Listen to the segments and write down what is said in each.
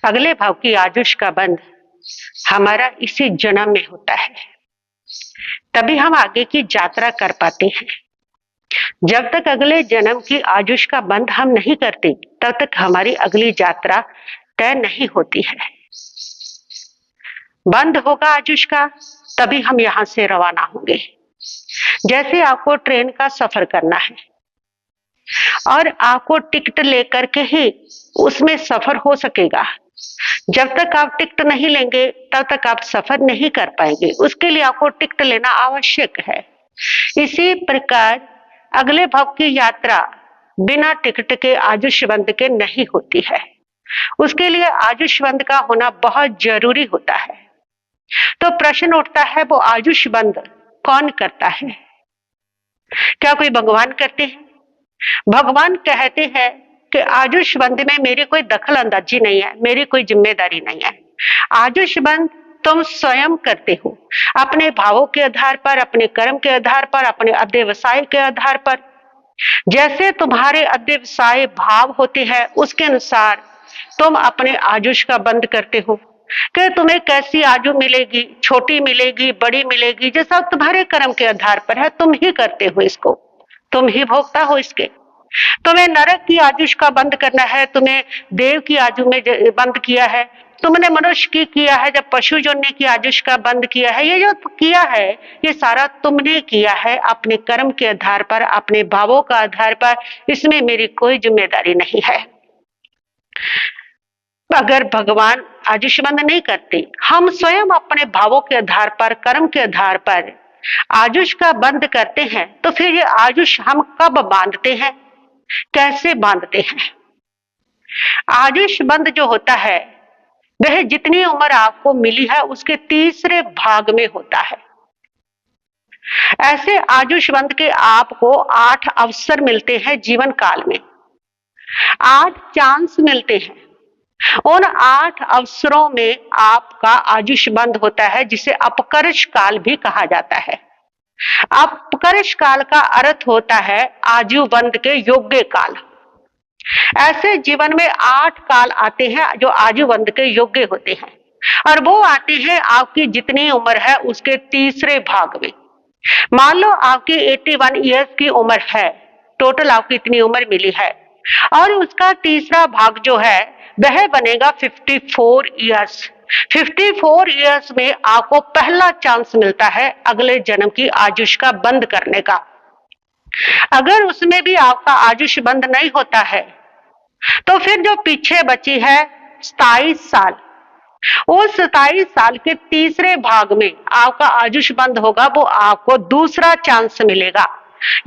अगले भाव की आजुष का बंध हमारा इसी जन्म में होता है, तभी हम आगे की यात्रा कर पाते हैं। जब तक अगले जन्म की आजुष का बंध हम नहीं करते, तब तक हमारी अगली यात्रा तय नहीं होती है। बंद होगा आजुष का, तभी हम यहां से रवाना होंगे। जैसे आपको ट्रेन का सफर करना है और आपको टिकट लेकर के ही उसमें सफर हो सकेगा। जब तक आप टिकट नहीं लेंगे तब तक आप सफर नहीं कर पाएंगे। उसके लिए आपको टिकट लेना आवश्यक है। इसी प्रकार अगले भाव की यात्रा बिना टिकट के आयुष्यबंध के नहीं होती है। उसके लिए आयुष्यबंध का होना बहुत जरूरी होता है। तो प्रश्न उठता है, वो आयुष्यबंध कौन करता है? क्या कोई भगवान करते हैं? भगवान कहते हैं कि आयुष्यबंध में मेरी कोई दखल अंदाजी नहीं है, मेरी कोई जिम्मेदारी नहीं है। आयुष्यबंध तुम स्वयं करते हो, अपने भावों के आधार पर, अपने कर्म के आधार पर, अपने अध्यवसाय के आधार पर। जैसे तुम्हारे अध्यवसाय भाव होते हैं उसके अनुसार तुम अपने आयुष का बंद करते हो कि तुम्हें कैसी आयु मिलेगी, छोटी मिलेगी, बड़ी मिलेगी, जैसा तुम्हारे कर्म के आधार पर है। तुम ही करते हो इसको, तुम ही भोगता हो इसके। तुम्हें नरक की आयुष का बंद करना है, तुम्हें देव की आयु में बंद किया है, तुमने मनुष्य की किया है, जब पशु जोड़ने की आयुष का बंद किया है। ये जो किया है ये सारा तुमने किया है अपने कर्म के आधार पर, अपने भावों का आधार पर। इसमें मेरी कोई जिम्मेदारी नहीं है। अगर भगवान आयुष्यबंध नहीं करते, हम स्वयं अपने भावों के आधार पर, कर्म के आधार पर आयुष का बंद करते हैं, तो फिर ये आयुष हम कब बांधते हैं, कैसे बांधते हैं? आयुष बंद जो होता है वह जितनी उम्र आपको मिली है उसके तीसरे भाग में होता है। ऐसे आयुष बंद के आपको 8 अवसर मिलते हैं जीवन काल में, 8 चांस मिलते हैं। उन 8 अवसरों में आपका आयुष बंद होता है, जिसे अपकर्ष काल भी कहा जाता है। अपकर्ष काल का अर्थ होता है आयु बंद के योग्य काल। ऐसे जीवन में 8 काल आते हैं जो आयु बंद के योग्य होते हैं, और वो आते हैं आपकी जितनी उम्र है उसके तीसरे भाग में। मान लो आपकी 81 ईयर्स की उम्र है, टोटल आपको इतनी उम्र मिली है, और उसका तीसरा भाग जो है वह बनेगा 54 ईयर्स। 54 ईयर्स में आपको पहला चांस मिलता है अगले जन्म की आयुष का बंद करने का। अगर उसमें भी आपका आयुष बंद नहीं होता है तो फिर जो पीछे बची है 27 साल, उस 27 साल के तीसरे भाग में आपका आयुष बंद होगा, वो आपको दूसरा चांस मिलेगा।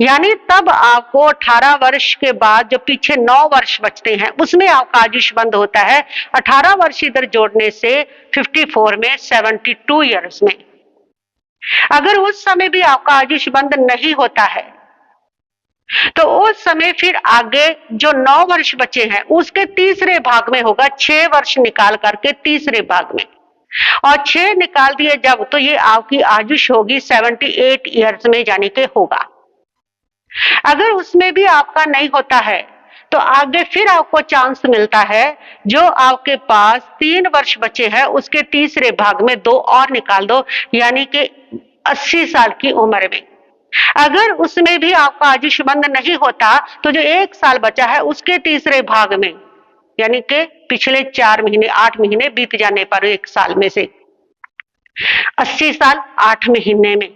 यानी तब आपको 18 वर्ष के बाद जो पीछे 9 वर्ष बचते हैं उसमें आपका आयुष बंद होता है। 18 वर्ष इधर जोड़ने से 54 में 72 ईयर्स में। अगर उस समय भी आपका आयुष बंद नहीं होता है तो उस समय फिर आगे जो 9 वर्ष बचे हैं उसके तीसरे भाग में होगा, 6 वर्ष निकाल करके तीसरे भाग में, और 6 निकाल दिए जब, तो ये आपकी आयुष होगी 78 ईयर्स में जाने के होगा। अगर उसमें भी आपका नहीं होता है तो आगे फिर आपको चांस मिलता है, जो आपके पास 3 वर्ष बचे हैं उसके तीसरे भाग में 2 और निकाल दो, यानी कि 80 साल की उम्र में। अगर उसमें भी आपका आयुष बंद नहीं होता तो जो 1 साल बचा है उसके तीसरे भाग में, यानी कि पिछले 4 महीने 8 महीने बीत जाने पर 1 साल में से 80 साल 8 महीने में,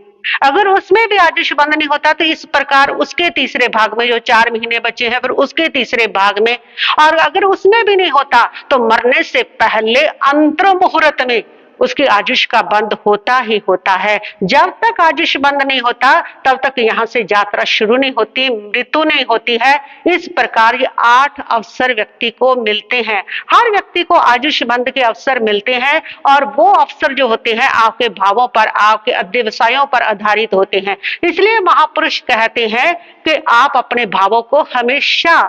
अगर उसमें भी आयुष बंद नहीं होता तो इस प्रकार उसके तीसरे भाग में जो 4 महीने बचे हैं फिर उसके तीसरे भाग में, और अगर उसमें भी नहीं होता तो मरने से पहले अंतर मुहूर्त में उसकी आयुष का बंद होता ही होता है। जब तक आयुष बंद नहीं होता तब तक यहाँ से यात्रा शुरू नहीं होती, मृत्यु नहीं होती है। इस प्रकार ये 8 अवसर व्यक्ति को मिलते हैं। हर व्यक्ति को आयुष बंद के अवसर मिलते हैं, और वो अवसर जो होते हैं आपके भावों पर, आपके अध्यवसायों पर आधारित होते हैं। इसलिए महापुरुष कहते हैं कि आप अपने भावों को हमेशा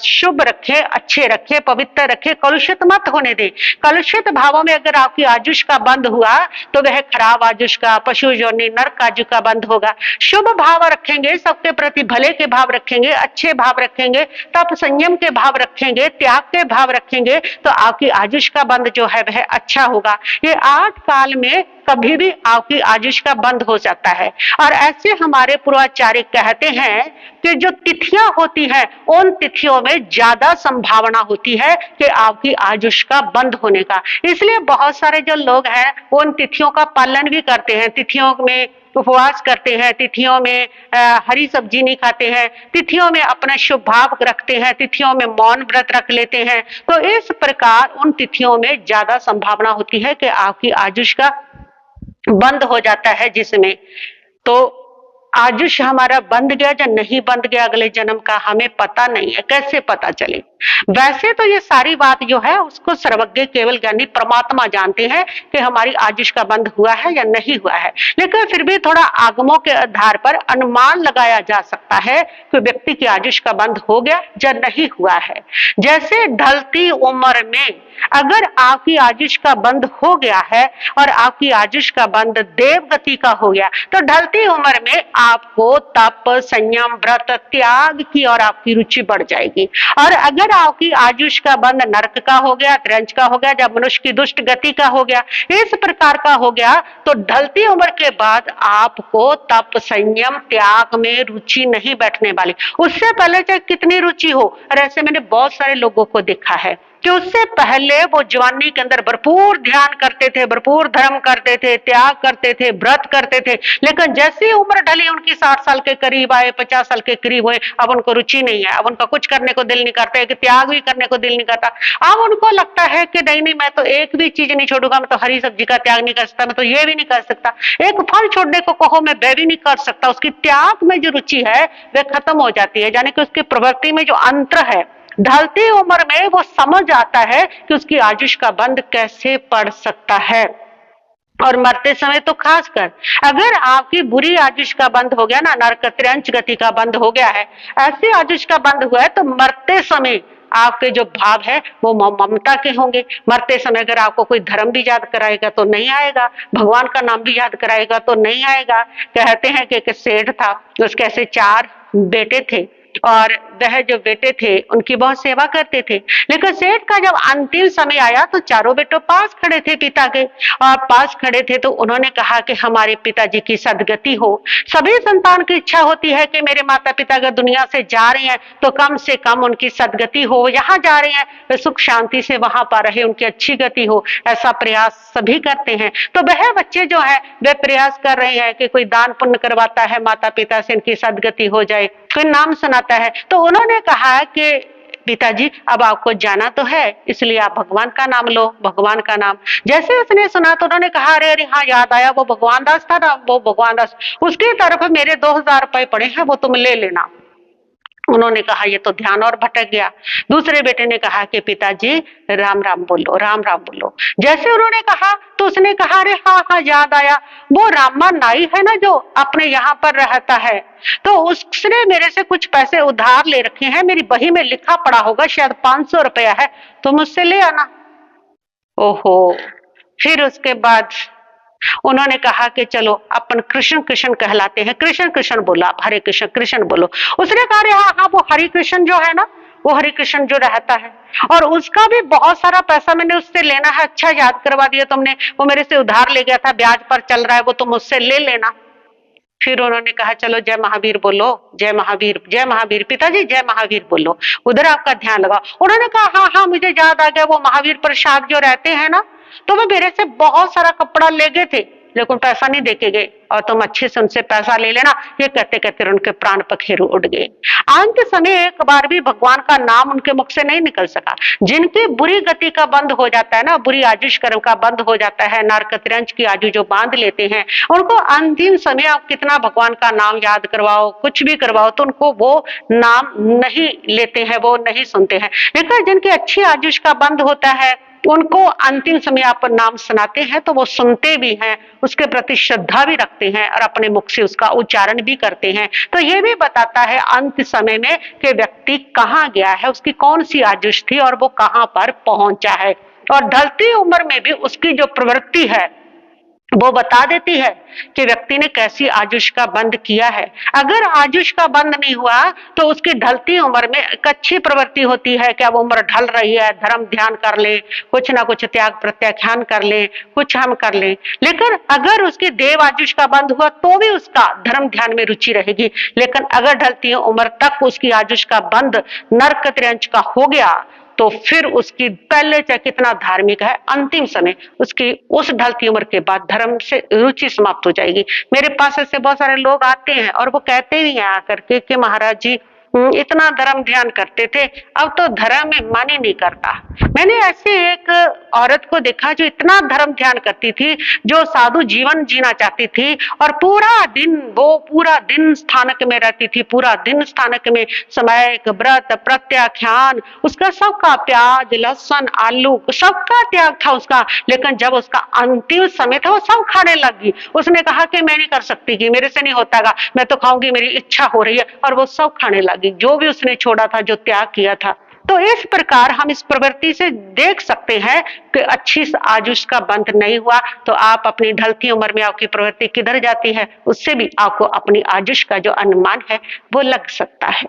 शुभ रखे, अच्छे रखे, पवित्र रखे, कलुषित मत होने दे। कलुषित भावों में अगर आपकी आयुष का बंध हुआ तो वह खराब आयुष का, पशु योनि, नरक आयु का बंध होगा। शुभ भाव रखेंगे, सबके प्रति भले के भाव रखेंगे, अच्छे भाव रखेंगे, तप संयम के भाव रखेंगे, त्याग के भाव रखेंगे, तो आपकी आयुष का बंध जो है वह अच्छा होगा। ये 8 काल में कभी भी आपकी आयुष का बंद हो जाता है। और ऐसे हमारे पूर्वाचार्य कहते हैं कि जो तिथियां होती हैं उन तिथियों में ज्यादा संभावना होती है कि आपकी आयुष का बंद होने का। इसलिए बहुत सारे जो लोग हैं उन तिथियों का पालन भी करते हैं, तिथियों में उपवास करते हैं, तिथियों में हरी सब्जी नहीं खाते हैं, तिथियों में अपना शुभ भाव रखते हैं, तिथियों में मौन व्रत रख लेते हैं। तो इस प्रकार उन तिथियों में ज्यादा संभावना होती है कि आपकी आयुष का बंद हो जाता है। जिसमें तो आयुष हमारा बंद गया या नहीं बंद गया अगले जन्म का हमें पता नहीं है, कैसे पता चले? वैसे तो ये सारी बात जो है उसको सर्वज्ञ केवल ज्ञानी परमात्मा जानते हैं कि हमारी आयुष का बंद हुआ है या नहीं हुआ है। लेकिन फिर भी थोड़ा आगमों के आधार पर अनुमान लगाया जा सकता है कि व्यक्ति की आयुष का बंद हो गया या नहीं हुआ है। जैसे ढलती उम्र में अगर आपकी आयुष का बंद हो गया है और आपकी आयुष का बंद देव गति का हो गया तो ढलती उम्र में आपको तप, संयम, व्रत, त्याग की और आपकी रुचि बढ़ जाएगी। और अगर आपकी आयुष का बंद नरक का हो गया, त्रंच का हो गया, जब मनुष्य की दुष्ट गति का हो गया, इस प्रकार का हो गया, तो ढलती उम्र के बाद आपको तप, संयम, त्याग में रुचि नहीं बैठने वाली। उससे पहले चाहे कितनी रुचि हो, और ऐसे मैंने बहुत सारे लोगों को देखा है कि उससे पहले वो जवानी के अंदर भरपूर ध्यान करते थे, भरपूर धर्म करते थे, त्याग करते थे, व्रत करते थे, लेकिन जैसी उम्र ढली उनकी 60 साल के करीब आए, 50 साल के करीब हुए, अब उनको रुचि नहीं है, अब उनका कुछ करने को दिल नहीं करता है, कि त्याग भी करने को दिल नहीं करता। अब उनको लगता है कि नहीं नहीं, मैं तो एक भी चीज नहीं छोड़ूंगा, मैं तो हरी सब्जी का त्याग नहीं कर सकता, मैं तो ये भी नहीं कर सकता, एक फल छोड़ने को कहो मैं वह भी नहीं कर सकता। उसकी त्याग में जो रुचि है वह खत्म हो जाती है, यानी कि उसकी प्रवृत्ति में जो अंतर है, ढलती उम्र में वो समझ आता है कि उसकी आयुष का बंद कैसे पड़ सकता है। और मरते समय तो खासकर अगर आपकी बुरी आयुष का बंद हो गया ना, नरक, त्रंच गति का बंद हो गया है, ऐसी आयुष का बंद हुआ है, तो मरते समय आपके जो भाव है वो ममता के होंगे। मरते समय अगर आपको कोई धर्म भी याद कराएगा तो नहीं आएगा, भगवान का नाम भी याद कराएगा तो नहीं आएगा। कहते हैं कि एक सेठ था, उसके ऐसे 4 बेटे थे और वह जो बेटे थे उनकी बहुत सेवा करते थे, लेकिन सेठ का जब अंतिम समय आया तो चारों बेटों पास खड़े थे पिता के, और पास खड़े थे तो उन्होंने कहा कि हमारे पिताजी की सदगति हो। सभी संतान की इच्छा होती है कि मेरे माता पिता अगर दुनिया से जा रहे हैं तो कम से कम उनकी सदगति हो, यहाँ जा रहे हैं वे सुख शांति से वहां पर रहे, उनकी अच्छी गति हो, ऐसा प्रयास सभी करते हैं। तो वह बच्चे जो है वे प्रयास कर रहे हैं कि कोई दान पुण्य करवाता है माता पिता से, इनकी सदगति हो जाए, कोई नाम सुनाता है। तो उन्होंने कहा कि पिताजी अब आपको जाना तो है, इसलिए आप भगवान का नाम लो, भगवान का नाम। जैसे उसने सुना तो उन्होंने कहा अरे अरे हाँ याद आया, वो भगवान दास था ना, वो भगवान दास, उसकी तरफ मेरे 2000 रुपए पड़े हैं, वो तुम ले लेना। उन्होंने कहा ये तो ध्यान और भटक गया। दूसरे बेटे ने कहा कि पिताजी राम राम बोलो, राम राम बोलो। जैसे उन्होंने कहा तो उसने कहा अरे हाँ हाँ याद आया, वो रामा नाई है ना जो अपने यहाँ पर रहता है, तो उसने मेरे से कुछ पैसे उधार ले रखे हैं, मेरी बही में लिखा पड़ा होगा, शायद 500 रुपया है, तुम मुझसे ले आना। ओहो। फिर उसके बाद उन्होंने कहा कि चलो अपन कृष्ण कृष्ण कहलाते हैं, कृष्ण कृष्ण बोला, आप हरे कृष्ण कृष्ण बोलो। उसने कहा अरे हाँ हाँ, वो हरि कृष्ण जो है ना, वो हरि कृष्ण जो रहता है, और उसका भी बहुत सारा पैसा मैंने उससे लेना है। अच्छा याद करवा दिया तुमने, वो मेरे से उधार ले गया था, ब्याज पर चल रहा है, वो तुम मुझसे ले लेना। फिर उन्होंने कहा चलो जय महावीर बोलो, जय महावीर, जय महावीर, पिताजी जय महावीर बोलो, उधर आपका ध्यान लगाओ। उन्होंने कहा हाँ हाँ मुझे याद आ गया, वो महावीर प्रसाद जो रहते हैं ना, तो वो मेरे से बहुत सारा कपड़ा ले गए थे, लेकिन पैसा नहीं देके गए, और तुम अच्छे से उनसे पैसा ले लेना। ये कहते कहते उनके प्राण पखेरु उड़ गए। अंत समय एक बार भी भगवान का नाम उनके मुख से नहीं निकल सका। जिनकी बुरी गति का बंद हो जाता है ना, बुरी आयुष कर्म का बंद हो जाता है, नरक त्रंच की आयु जो बांध लेते हैं, उनको अंतिम समय आप कितना भगवान का नाम याद करवाओ, कुछ भी करवाओ, तो उनको वो नाम नहीं लेते हैं, वो नहीं सुनते हैं। लेकिन जिनकी अच्छी आयुष का बंद होता है, उनको अंतिम समय आप नाम सुनाते हैं तो वो सुनते भी हैं, उसके प्रति श्रद्धा भी रखते हैं और अपने मुख से उसका उच्चारण भी करते हैं। तो ये भी बताता है अंत समय में कि व्यक्ति कहाँ गया है, उसकी कौन सी आजुष थी और वो कहाँ पर पहुंचा है। और ढलती उम्र में भी उसकी जो प्रवृत्ति है वो बता देती है कि व्यक्ति ने कैसी आजुष का बंध किया है। अगर आजुष का बंध नहीं हुआ तो उसकी ढलती उम्र में एक अच्छी प्रवृत्ति होती है कि अब उम्र ढल रही है, धर्म ध्यान कर ले, कुछ ना कुछ त्याग प्रत्याख्यान कर ले, कुछ हम कर ले। लेकिन अगर उसकी देव आजुष का बंध हुआ तो भी उसका धर्म ध्यान में रुचि रहेगी। लेकिन अगर ढलती उम्र तक उसकी आजुष का बंध नरक त्रियंच का हो गया तो फिर उसकी पहले चाहे कितना धार्मिक है, अंतिम समय उसकी उस ढलती उम्र के बाद धर्म से रुचि समाप्त हो जाएगी। मेरे पास ऐसे बहुत सारे लोग आते हैं और वो कहते भी हैं आकर के कि महाराज जी इतना धर्म ध्यान करते थे, अब तो धर्म में मन ही नहीं करता। मैंने ऐसे एक औरत को देखा जो इतना धर्म ध्यान करती थी, जो साधु जीवन जीना चाहती थी और पूरा दिन स्थानक में रहती थी, पूरा दिन स्थानक में समय व्रत प्रत्याख्यान, उसका सबका प्याज लहसुन आलू सबका त्याग था उसका। लेकिन जब उसका अंतिम समय था वो सब खाने लगी। उसने कहा कि मैं नहीं कर सकती, कि मेरे से नहीं होतागा, मैं तो खाऊंगी, मेरी इच्छा हो रही है, और वो सब खाने लगी जो भी उसने छोड़ा था, जो त्याग किया था। तो इस प्रकार हम इस प्रवृत्ति से देख सकते हैं कि अच्छी आजुष का बंध नहीं हुआ तो आप अपनी ढलती उम्र में आपकी प्रवृत्ति किधर जाती है, उससे भी आपको अपनी आजुष का जो अनुमान है वो लग सकता है।